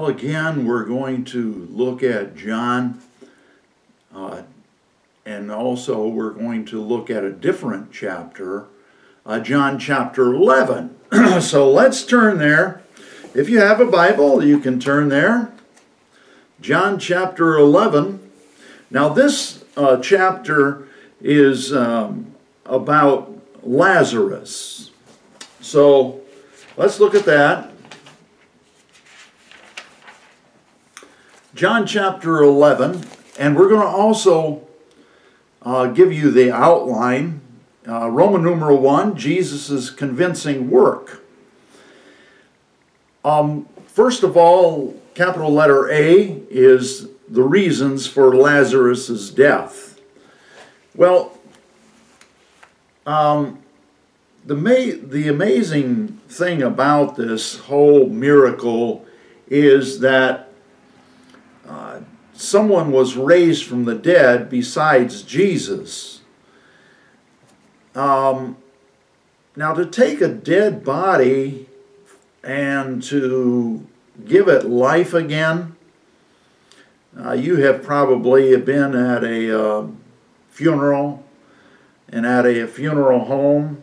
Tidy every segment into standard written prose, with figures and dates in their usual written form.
Well, again, we're going to look at John, and also we're going to look at a different chapter, John chapter 11. So let's turn there. If you have a Bible, you can turn there. John chapter 11. Now this chapter is about Lazarus. So let's look at that. John chapter 11, and we're going to also give you the outline. Roman numeral 1, Jesus' convincing work. First of all, capital letter A is the reasons for Lazarus' death. Well, the amazing thing about this whole miracle is that someone was raised from the dead besides Jesus. Now, to take a dead body and to give it life again, you have probably been at a funeral and at a funeral home,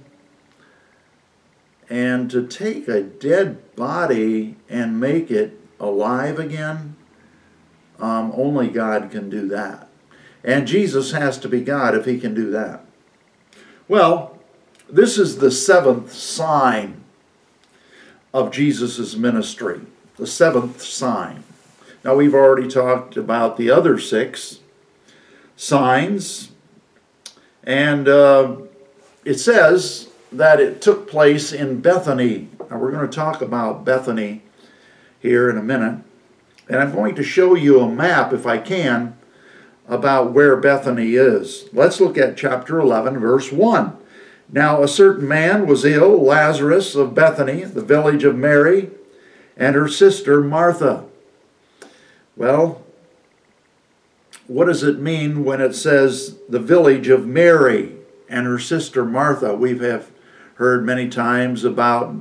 and to take a dead body and make it alive again, only God can do that. And Jesus has to be God if he can do that. Well, this is the seventh sign of Jesus' ministry. The seventh sign. Now, we've already talked about the other 6 signs. And it says that it took place in Bethany. Now, we're going to talk about Bethany here in a minute. And I'm going to show you a map, if I can, about where Bethany is. Let's look at chapter 11, verse 1. Now a certain man was ill, Lazarus of Bethany, the village of Mary, and her sister Martha. Well, what does it mean when it says the village of Mary and her sister Martha? We have heard many times about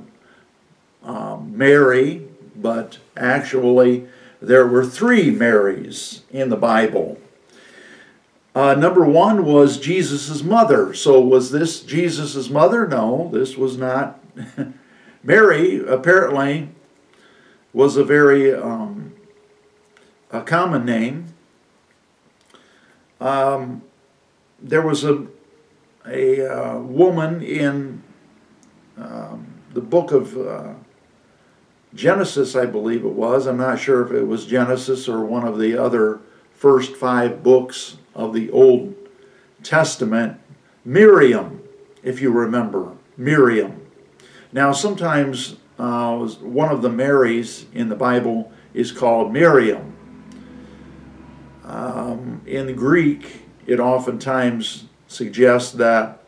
Mary, but actually there were 3 Marys in the Bible. Number 1 was Jesus' mother. So was this Jesus' mother? No, this was not. Mary apparently was a very a common name. There was a woman in the book of Genesis, I believe it was. I'm not sure if it was Genesis or one of the other first 5 books of the Old Testament. Miriam, if you remember, Miriam. Now sometimes one of the Marys in the Bible is called Miriam. In Greek, it oftentimes suggests that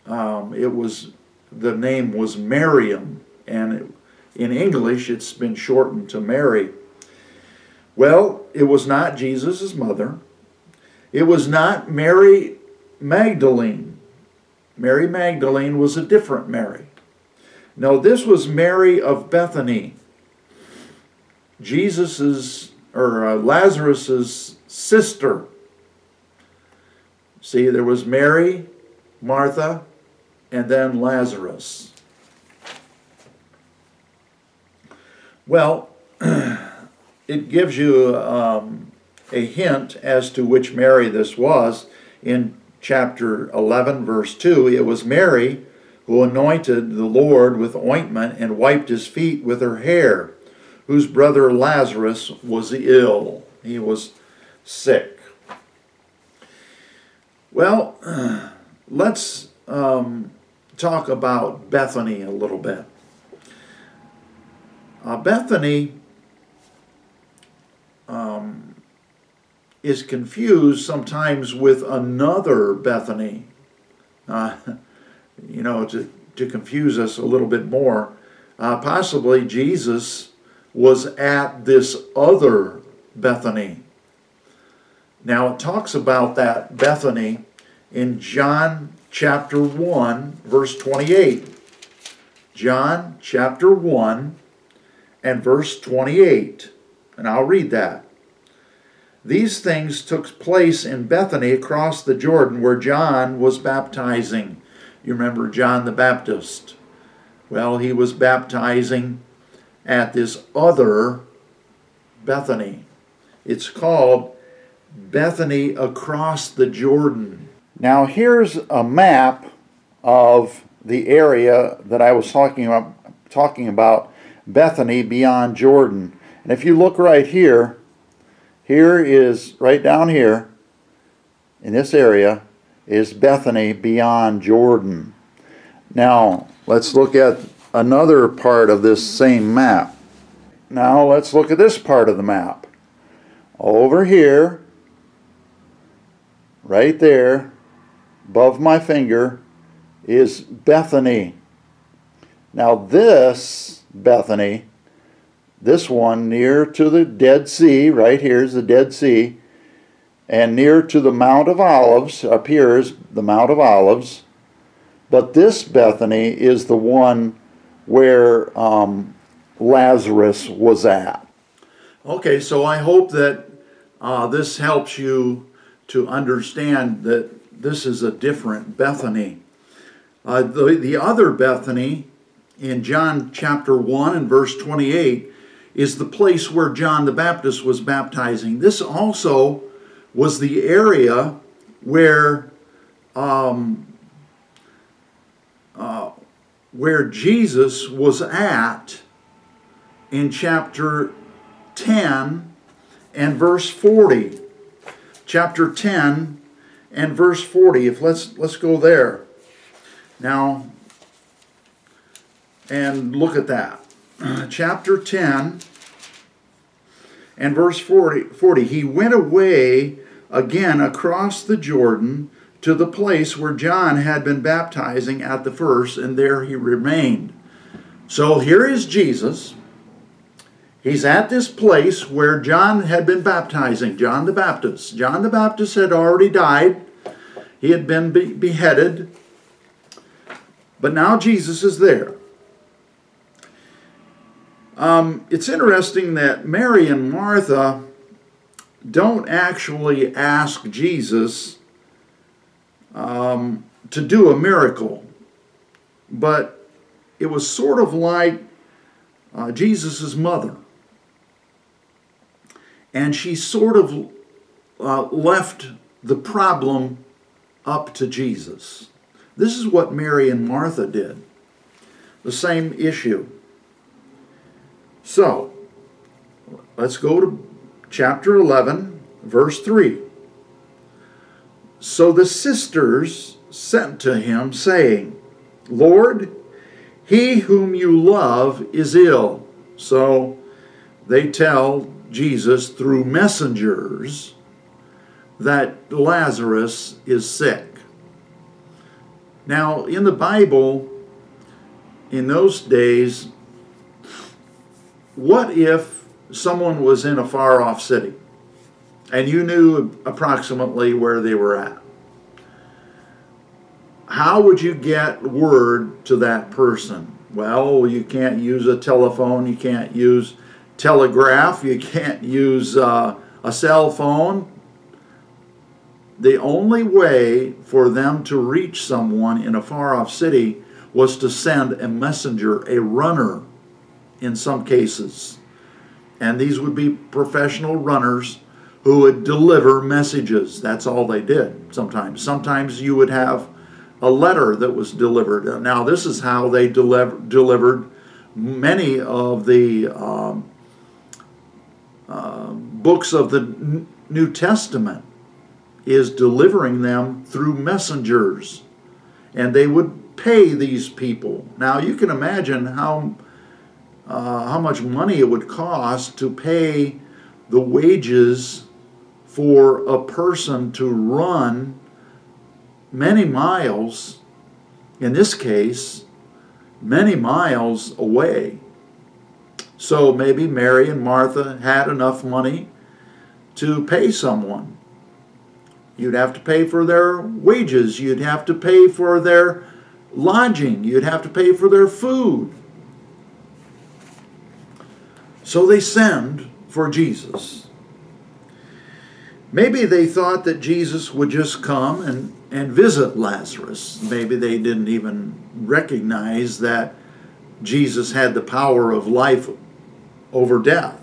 the name was Miriam, and in English it's been shortened to Mary. Well, it was not Jesus' mother. It was not Mary Magdalene. Mary Magdalene was a different Mary. No, this was Mary of Bethany, Lazarus's sister. See, there was Mary, Martha, and then Lazarus. Well, it gives you a hint as to which Mary this was. In chapter 11, verse 2, it was Mary who anointed the Lord with ointment and wiped his feet with her hair, whose brother Lazarus was ill. He was sick. Well, let's talk about Bethany a little bit. Bethany is confused sometimes with another Bethany. To confuse us a little bit more. Possibly Jesus was at this other Bethany. Now it talks about that Bethany in John chapter 1, verse 28. John chapter 1 and verse 28. And I'll read that. These things took place in Bethany across the Jordan where John was baptizing. You remember John the Baptist? Well, he was baptizing at this other Bethany. It's called Bethany across the Jordan. Now here's a map of the area that I was talking about, Bethany beyond Jordan. And if you look right here, here is, right down here, in this area, is Bethany beyond Jordan. Now, let's look at another part of this same map. Now, let's look at this part of the map. Over here, right there, above my finger, is Bethany. Now, this Bethany, this one near to the Dead Sea, right here is the Dead Sea, and near to the Mount of Olives, up here is the Mount of Olives, but this Bethany is the one where Lazarus was at. Okay, so I hope that this helps you to understand that this is a different Bethany. The other Bethany in John chapter 1 and verse 28 is the place where John the Baptist was baptizing. This also was the area where Jesus was at in chapter 10 and verse 40. Chapter 10 and verse 40. If let's go there now and look at that. Chapter 10 and verse 40. He went away again across the Jordan to the place where John had been baptizing at the first, and there he remained. So here is Jesus. He's at this place where John had been baptizing, John the Baptist. John the Baptist had already died. He had been beheaded. But now Jesus is there. It's interesting that Mary and Martha don't actually ask Jesus to do a miracle. But it was sort of like Jesus' mother. And she sort of left the problem up to Jesus. This is what Mary and Martha did. The same issue. So, let's go to chapter 11, verse 3. So the sisters sent to him, saying, Lord, he whom you love is ill. So they tell Jesus through messengers that Lazarus is sick. Now, in the Bible, in those days, what if someone was in a far-off city and you knew approximately where they were at? How would you get word to that person? Well, you can't use a telephone, you can't use telegraph, you can't use a cell phone. The only way for them to reach someone in a far-off city was to send a messenger, a runner in some cases. And these would be professional runners who would deliver messages. That's all they did sometimes. Sometimes you would have a letter that was delivered. Now this is how they delivered many of the books of the New Testament, is delivering them through messengers. And they would pay these people. Now you can imagine how much money it would cost to pay the wages for a person to run many miles, in this case, many miles away. So maybe Mary and Martha had enough money to pay someone. You'd have to pay for their wages. You'd have to pay for their lodging. You'd have to pay for their food. So they send for Jesus. Maybe they thought that Jesus would just come and visit Lazarus. Maybe they didn't even recognize that Jesus had the power of life over death.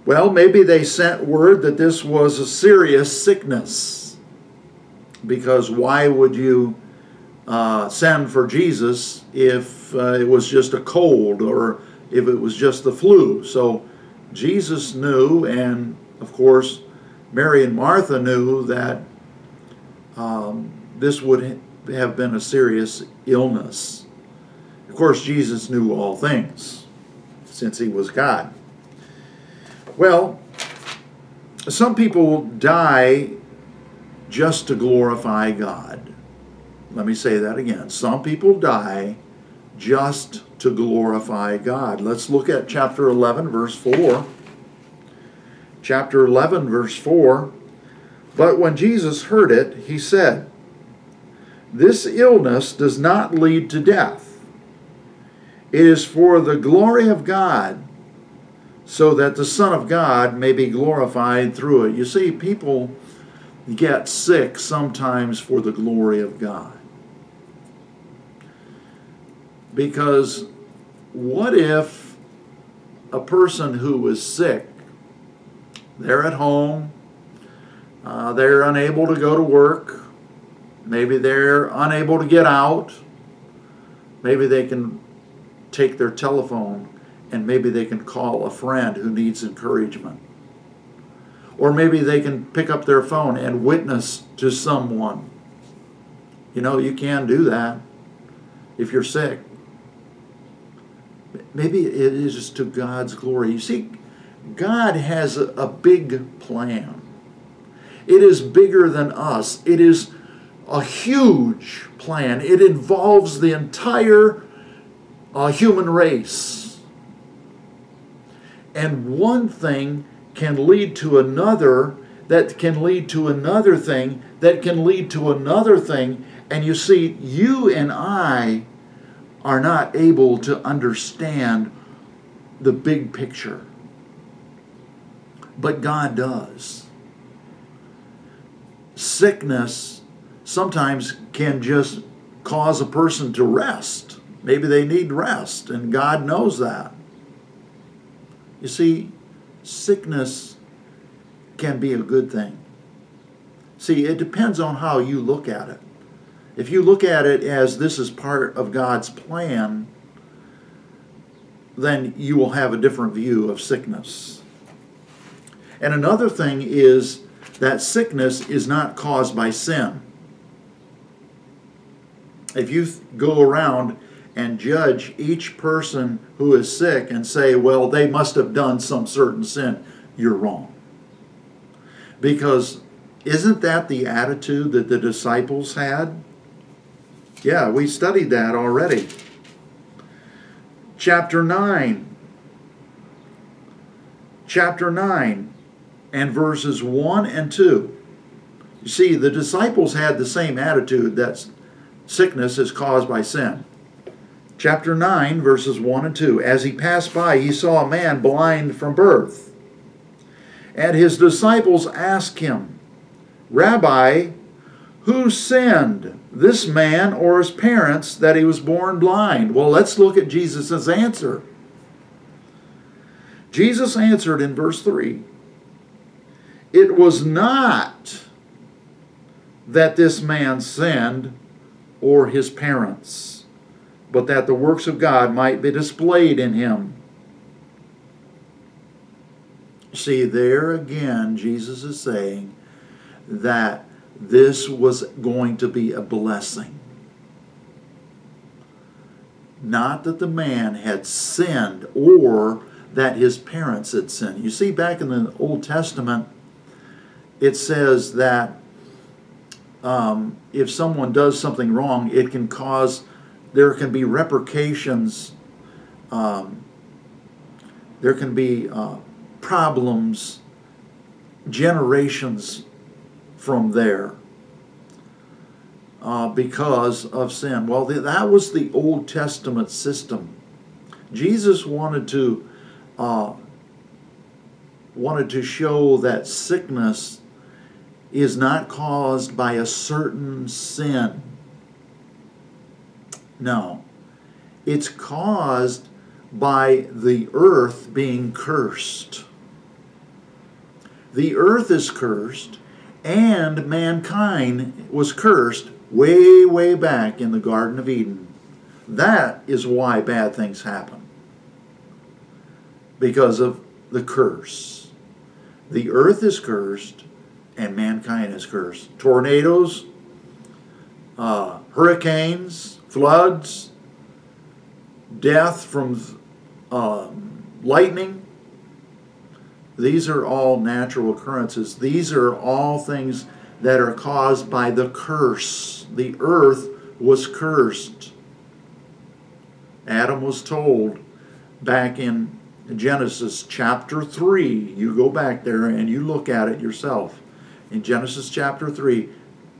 Well, maybe they sent word that this was a serious sickness, because why would you send for Jesus if it was just a cold or if it was just the flu? So Jesus knew, and of course Mary and Martha knew, that this would have been a serious illness. Of course, Jesus knew all things, since he was God. Well, some people die just to glorify God. Let me say that again. Some people die just to glorify God. Let's look at chapter 11, verse 4. Chapter 11, verse 4. But when Jesus heard it, he said, "This illness does not lead to death. It is for the glory of God, so that the Son of God may be glorified through it." You see, people get sick sometimes for the glory of God. Because what if a person who is sick, they're at home, they're unable to go to work, maybe they're unable to get out, maybe they can take their telephone and maybe they can call a friend who needs encouragement. Or maybe they can pick up their phone and witness to someone. You know, you can do that if you're sick. Maybe it is to God's glory. You see, God has a big plan. It is bigger than us. It is a huge plan. It involves the entire human race. And one thing can lead to another, that can lead to another thing, that can lead to another thing. And you see, you and I are not able to understand the big picture. But God does. Sickness sometimes can just cause a person to rest. Maybe they need rest, and God knows that. You see, sickness can be a good thing. See, it depends on how you look at it. If you look at it as this is part of God's plan, then you will have a different view of sickness. And another thing is that sickness is not caused by sin. If you go around and judge each person who is sick and say, well, they must have done some certain sin, you're wrong. Because isn't that the attitude that the disciples had? Yeah, we studied that already. Chapter 9. Chapter 9 and verses 1 and 2. You see, the disciples had the same attitude that sickness is caused by sin. Chapter 9, verses 1 and 2. As he passed by, he saw a man blind from birth. And his disciples asked him, "Rabbi, who sinned, this man or his parents, that he was born blind?" Well, let's look at Jesus' answer. Jesus answered in verse 3, "It was not that this man sinned or his parents, but that the works of God might be displayed in him." See, there again, Jesus is saying that this was going to be a blessing. Not that the man had sinned or that his parents had sinned. You see, back in the Old Testament, it says that if someone does something wrong, it can cause, there can be repercussions, there can be problems, generations from there because of sin. Well, that was the Old Testament system. Jesus wanted to wanted to show that sickness is not caused by a certain sin. No. It's caused by the earth being cursed. The earth is cursed, and mankind was cursed way, way back in the Garden of Eden. That is why bad things happen. Because of the curse. The earth is cursed, and mankind is cursed. Tornadoes, hurricanes, floods, death from lightning. These are all natural occurrences. These are all things that are caused by the curse. The earth was cursed. Adam was told back in Genesis chapter 3, you go back there and you look at it yourself. In Genesis chapter 3,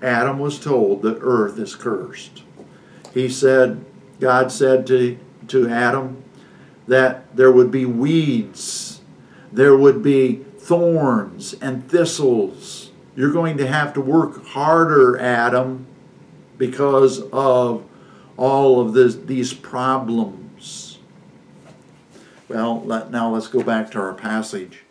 Adam was told the earth is cursed. He said, God said to Adam that there would be weeds, there would be thorns and thistles. You're going to have to work harder, Adam, because of all of these problems. Well, now let's go back to our passage.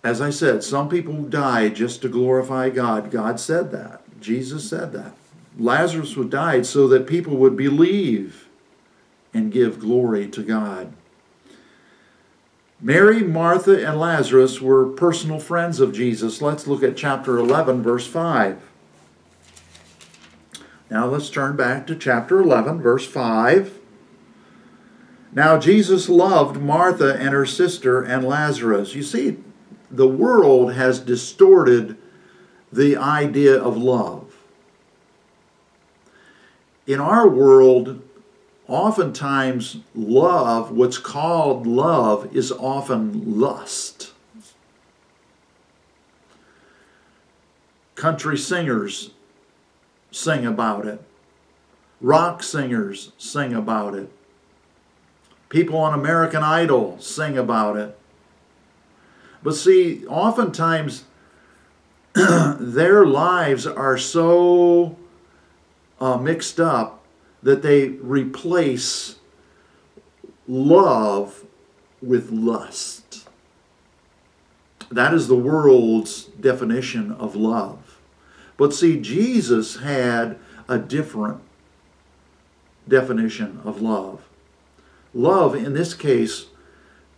As I said, some people die just to glorify God. God said that. Jesus said that. Lazarus died so that people would believe and give glory to God. Mary, Martha, and Lazarus were personal friends of Jesus. Let's look at chapter 11, verse 5. Now let's turn back to chapter 11, verse 5. Now Jesus loved Martha and her sister and Lazarus. You see, the world has distorted the idea of love. In our world, oftentimes love, what's called love, is often lust. Country singers sing about it. Rock singers sing about it. People on American Idol sing about it. But see, oftentimes their lives are so mixed up that they replace love with lust. That is the world's definition of love. But see, Jesus had a different definition of love. Love, in this case,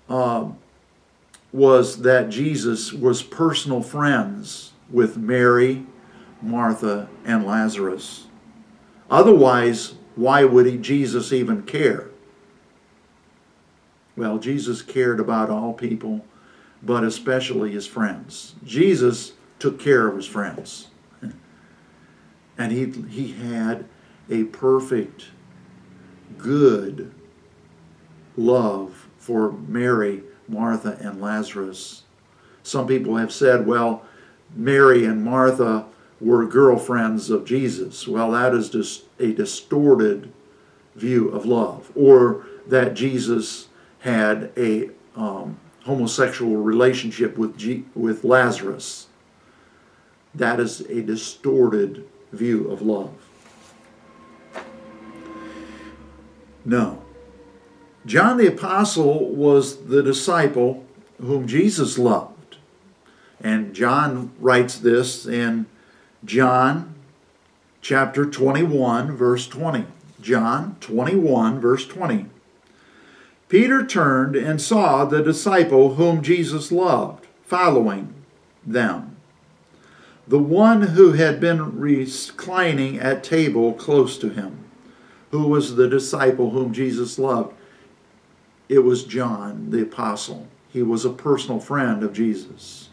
was that Jesus was personal friends with Mary, Martha, and Lazarus. Otherwise, why would Jesus even care? Well, Jesus cared about all people, but especially his friends. Jesus took care of his friends. And he had a perfect, good love for Mary, Martha, and Lazarus. Some people have said, well, Mary and Martha were girlfriends of Jesus. Well, that is just a distorted view of love. Or that Jesus had a homosexual relationship with Lazarus. That is a distorted view of love. No. John the Apostle was the disciple whom Jesus loved. And John writes this in John chapter 21, verse 20. John 21, verse 20. Peter turned and saw the disciple whom Jesus loved, following them. The one who had been reclining at table close to him. Who was the disciple whom Jesus loved? It was John the Apostle. He was a personal friend of Jesus.